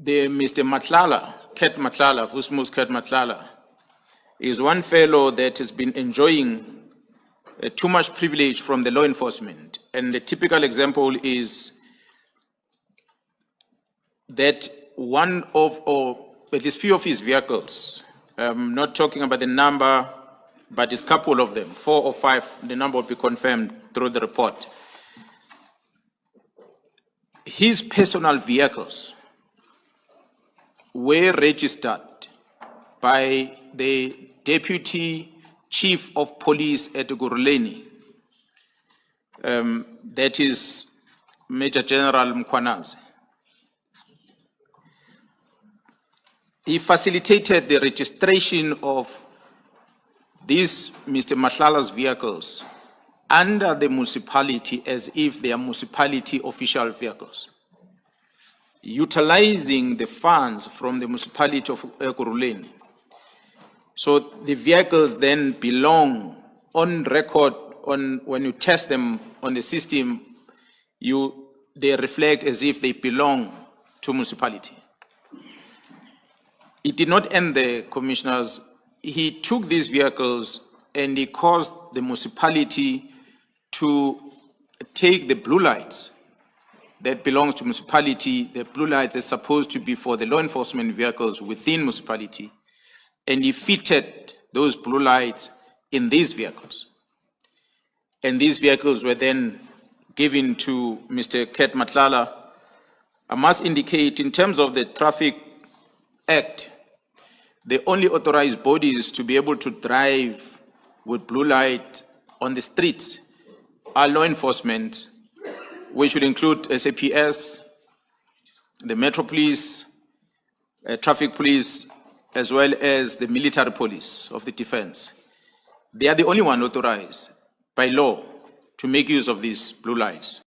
the Mr. Ket Matlala, Vusmus Ket Matlala, is one fellow that has been enjoying too much privilege from the law enforcement. And the typical example is that one of, or at least few of his vehicles, not talking about the number, but it's a couple of them, 4 or 5, the number will be confirmed through the report. His personal vehicles were registered by the Deputy Chief of Police at Guruleni, that is Major General Mkhwanazi. He facilitated the registration of these Mr. Matlala's vehicles under the municipality as if they are municipality official vehicles, utilizing the funds from the municipality of Guruleni. So the vehicles then belong on record, when you test them on the system, they reflect as if they belong to municipality. It did not end there, commissioners. He took these vehicles and he caused the municipality to take the blue lights that belongs to municipality, the blue lights are supposed to be for the law enforcement vehicles within municipality, and he fitted those blue lights in these vehicles. And these vehicles were then given to Mr. Ket Matlala. I must indicate, in terms of the Traffic Act, the only authorized bodies to be able to drive with blue light on the streets are law enforcement, which would include SAPS, the Metro Police, Traffic Police, as well as the military police of the defense. They are the only one authorized by law to make use of these blue lights.